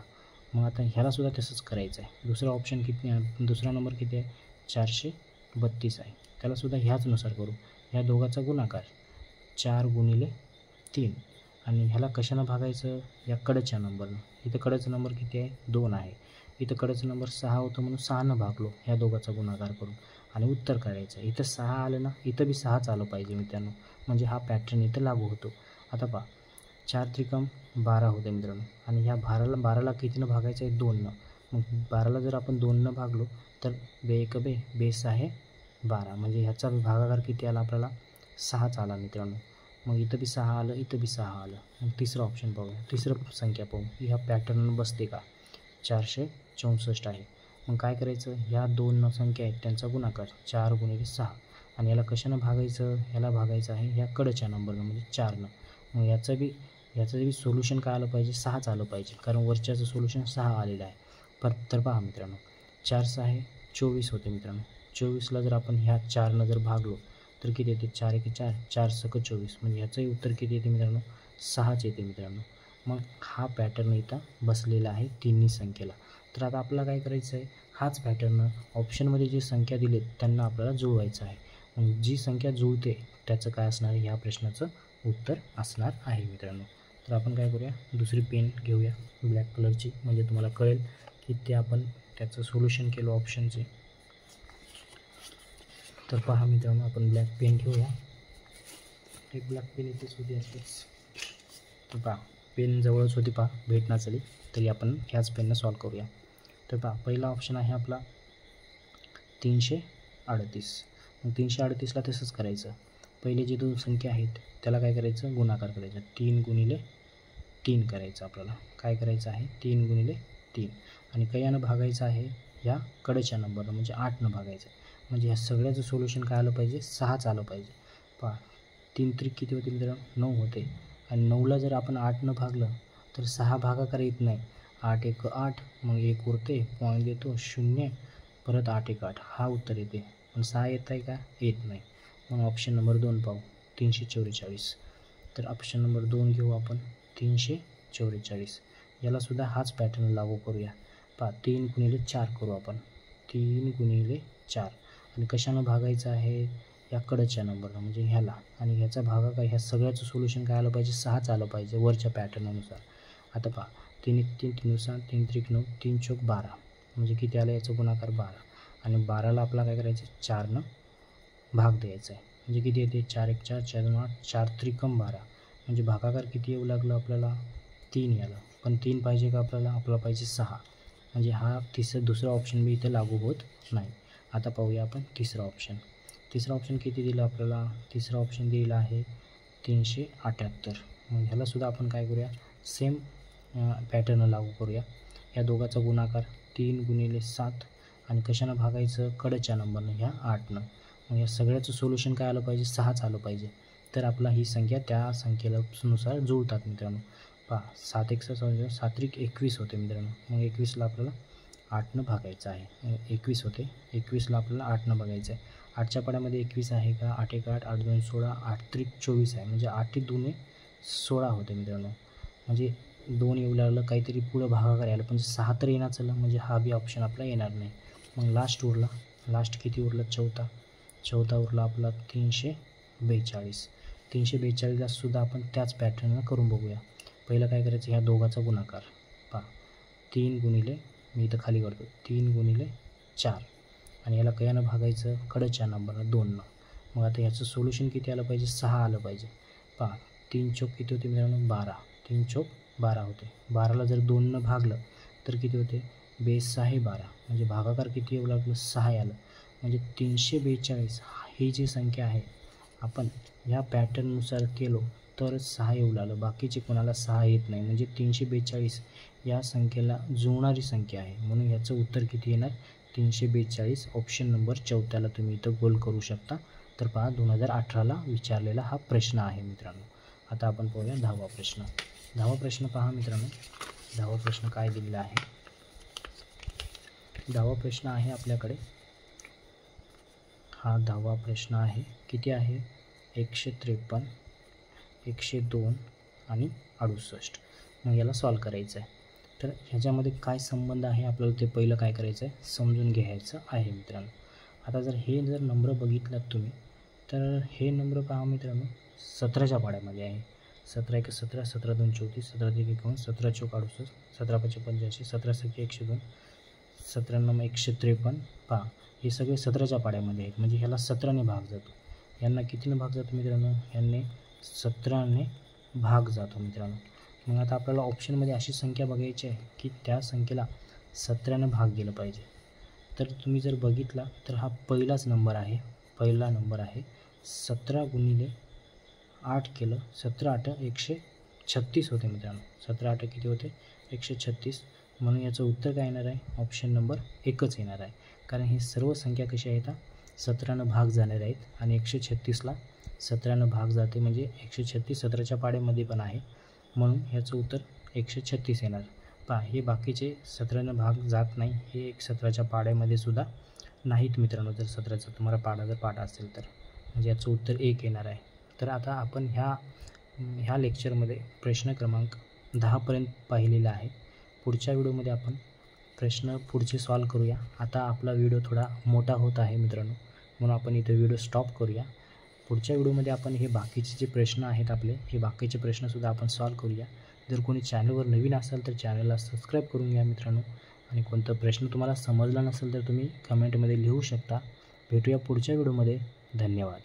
मग आता ह्यालासुद्धा तसंच करायचं आहे. दुसरा ऑप्शन किती आहे, दुसरा नंबर किती आहे 432 आहे, त्यालासुद्धा ह्याचनुसार करू. ह्या दोघाचा गुणाकार 4 गुणिले 3 आणि ह्याला कशानं भागायचं या कडच्या नंबरनं. इथं कडचा नंबर किती आहे 2 आहे, इथं कडचा नंबर 6 होतं म्हणून 6नं भागलो ह्या दोघाचा गुणाकार करून आणि उत्तर काढायचं. इथं 6 आलं ना, इथं बी 6च आलं पाहिजे मित्रांनो, म्हणजे हा पॅटर्न इथं लागू होतो. आता पहा 4 त्रिकम 12 होते मित्रांनो आणि ह्या 12ला कितीनं भागायचं आहे 2नं. मग 12ला जर आपण 2नं भागलो तर 2 1 2 2 6 12, म्हणजे ह्याचा भागाकार किती आला आपल्याला 6च आला मित्रांनो. मग इथं बी 6 आलं, इथं बी 6 आलं. मग तिसरं ऑप्शन पाहूया, तिसरं संख्या पाहू ह्या पॅटर्न बसते का 464 आहे. मग काय करायचं, ह्या 2 संख्या आहेत त्यांचा गुणाकार 4 गुणिले 6 आणि याला कशानं भागायचं, ह्याला भागायचं आहे ह्या कडच्या नंबरनं म्हणजे 4नं. मग याचं बी सोल्युशन काय आलं पाहिजे 6च आलं पाहिजे, कारण वरच्याचं सोल्युशन 6 आलेलं आहे. तर पहा मित्रांनो 4 6 24 होते मित्रांनो. 24ला जर आपण ह्या 4नं जर भागलो तर किती येते 4 1 4 4 6 24, म्हणजे ह्याचंही उत्तर किती येते मित्रांनो 6च येते मित्रांनो. मग हा पॅटर्न इथं बसलेला आहे तिन्ही संख्येला. तर आता आपल्याला काय करायचं आहे, हाच पॅटर्न ऑप्शनमध्ये जी संख्या दिलीत त्यांना आपल्याला जुळवायचं आहे. मग जी संख्या जुळते त्याचं काय असणार आहे ह्या प्रश्नाचं उत्तर असणार आहे मित्रांनो. तर आपण काय करूया, दुसरी पेन घेऊया ब्लॅक कलरची, म्हणजे तुम्हाला कळेल की ते आपण त्याचं सोल्युशन केलं ऑप्शनचे. तर पहा मित्रांनो आपण ब्लॅक पेन घेऊया. एक ब्लॅक पेन इथेच होती असतेच. तर पहा पेन जवळच होती पहा, भेटणार चालेल तरी आपण ह्याच पेननं सॉल्व करूया. तर पहा पहिला ऑप्शन आहे आपला 338. मग 338ला तसंच करायचं. पहिले जे 2 संख्या आहेत त्याला काय करायचं गुणाकार करायचा, 3 गुणिले 3 करायचं. आपल्याला काय करायचं आहे 3 गुणिले 3 आणि कयानं भागायचं आहे ह्या कडच्या नंबरनं म्हणजे 8नं भागायचं. म्हणजे ह्या सगळ्याचं सोल्युशन काय आलं पाहिजे 6च आलं पाहिजे. पहा 3 त्रिक किती होते मित्रांनो 9 होते आणि 9ला जर आपण 8नं भागलं तर 6 भागाकार येत नाही. 8 1 8, मग 1 उरते पॉईंट देतो 0, परत 8 1 8 हा उत्तर येते. पण 6 येत आहे का येत नाही. मग ऑप्शन नंबर 2 पाहू 344. तर ऑप्शन नंबर 2 घेऊ आपण 344. यालासुद्धा हाच पॅटर्न लागू करूया. पहा 3 गुणिले 4 करू आपण. 3 गुणिले 4 आणि कशानं भागायचं आहे, या कडच्या नंबरनं म्हणजे ह्याला, आणि ह्याचा भागाकार ह्या सगळ्याचं सोल्युशन काय आलं पाहिजे, 6च आलं पाहिजे वरच्या पॅटर्ननुसार. आता पहा 3 1 3 3 7 3 3 9 3 चौक 12 म्हणजे किती आलं, याचं गुणाकार 12 आणि 12ला आपला काय करायचं, 4नं भाग द्यायचा आहे म्हणजे किती येते, 4 1 4 4 2 8 4 त्रिकम 12 म्हणजे भागाकार किती येऊ लागलं आपल्याला, 3 आलं. पण 3 पाहिजे का आपल्याला पाहिजे 6 म्हणजे हा दुसरा ऑप्शन बी इथे लागू होत नाही. आता पाहूया आपण तिसरा ऑप्शन किती दिलं आपल्याला, तिसरा ऑप्शन दिलेला आहे 378. मग ह्यालासुद्धा आपण काय करूया, सेम पॅटर्न लागू करूया. या दोघाचा गुणाकार 3 गुणिले 7 आणि कशानं भागायचं, कडच्या नंबरनं ह्या 8नं. मग या सगळ्याचं सोल्युशन काय आलं पाहिजे, 6च आलं पाहिजे. तर आपला ही संख्या त्या संख्येनुसार जुळतात मित्रांनो. पहा 7 1 7 3 21 होते मित्रांनो. मग 21ला आपल्याला 8नं भागायचं आहे, 21 होते, 21ला आपल्याला 8नं भागायचं आहे. 8च्या पाड्यामध्ये 21 आहे का, 8 1 8 8 2 16 8 3 24 आहे म्हणजे 8 2 16 होते मित्रांनो. म्हणजे 2 येऊ लागलं, काहीतरी पुढं भागाकार यायला पण 6 तर येणार चला, म्हणजे हा बी ऑप्शन आपला येणार नाही. मग लास्ट किती उरलं, चौथा उरला आपला 342. 342ला सुद्धा आपण त्याच पॅटर्ननं करून बघूया. पहिलं काय करायचं, ह्या दोघाचा गुणाकार पहा 3 गुणिले, मी इथं खाली करतो 3 गुणिले 4 आणि याला कयानं भागायचं, कडच्या नंबरनं 2नं. मग आता ह्याचं सोल्युशन किती आलं पाहिजे, 6 आलं पाहिजे. पहा 3 चौक किती होते मित्रांनो, 12, 3 चौक 12 होते. 12ला जर 2नं भागलं तर किती होते, बेस 6 12 म्हणजे भागाकार किती येऊ लागलं, 6 आलं. म्हणजे 342 ही जी संख्या आहे, आपण ह्या पॅटर्ननुसार केलो तर 6 येऊ लागलं, बाकीचे कोणाला 6 येत नाही. म्हणजे 342 या संख्येला जुळणारी संख्या आहे, म्हणून याचं उत्तर किती येणार, 342. ऑप्शन नंबर 4 तुम्ही इथं गोल करू शकता. तर पहा 2018ला विचारलेला हा प्रश्न आहे मित्रांनो. आता आपण पाहूया 10वा प्रश्न. 10वा प्रश्न पहा मित्रांनो, 10वा प्रश्न काय दिलेला आहे. 10वा प्रश्न आहे आपल्याकडे, हा 10वा प्रश्न आहे, किती आहे, 153 102 आणि 68. मग याला सॉल्व करायचं आहे. तर ह्याच्यामध्ये काय संबंध आहे आपल्याला ते पहिलं काय करायचं आहे, समजून घ्यायचं आहे मित्रांनो. आता जर नंबर बघितलात तुम्ही, तर हे नंबर पहा मित्रांनो 17च्या पाड्यामध्ये आहे. 17 1 17 17 2 34 17 3 21 17 चौक 68 17 5 85 17 6 102 17 9 153. पहा हे सगळे 17च्या पाड्यामध्ये आहेत म्हणजे ह्याला 17ने भाग जातो. यांना कितीने भाग जातो मित्रांनो, यांनी 17ने भाग जातो मित्रांनो. मग आता आपल्याला ऑप्शनमध्ये अशी संख्या बघायची आहे की त्या संख्येला 17ने भाग दिलं पाहिजे. तर तुम्ही जर बघितला तर हा पहिला नंबर आहे. 17 गुणिले 8 केलं, 17 8 136 होते मित्रांनो. 17 8 किती होते, 136. म्हणून याचं उत्तर काय येणार आहे, ऑप्शन नंबर 1च येणार आहे. कारण ही सर्व संख्या कशी आहेत, 17नं भाग जाणार आहेत आणि 136ला 17नं भाग जाते म्हणजे 136 17च्या पाड्यामध्ये पण आहे, म्हणून ह्याचं उत्तर 136 येणार. पहा हे बाकीचे 17नं भाग जात नाही, हे 17च्या पाड्यामध्ये सुद्धा नाहीत मित्रांनो. जर 17चा तुम्हाला पाडा असेल तर म्हणजे याचं उत्तर 1 येणार आहे. तर आता आपण ह्या लेक्चरमध्ये प्रश्न क्रमांक 10पर्यंत पाहिलेला आहे. पुढच्या व्हिडिओमध्ये आपण प्रश्न पुढचे सॉल्व करूया. आता आपला व्हिडिओ थोडा मोठा होत आहे मित्रांनो, म्हणून आपण इथं व्हिडिओ स्टॉप करूया. पुढच्या व्हिडिओमध्ये आपण हे बाकीचे जे प्रश्न आहेत आपले, हे बाकीचे प्रश्नसुद्धा आपण सॉल्व करूया. जर कोणी चॅनलवर नवीन असाल तर चॅनलला सबस्क्राईब करून घ्या मित्रांनो. आणि कोणता प्रश्न तुम्हाला समजला नसेल तर तुम्ही कमेंटमध्ये लिहू शकता. भेटूया पुढच्या व्हिडिओमध्ये. धन्यवाद.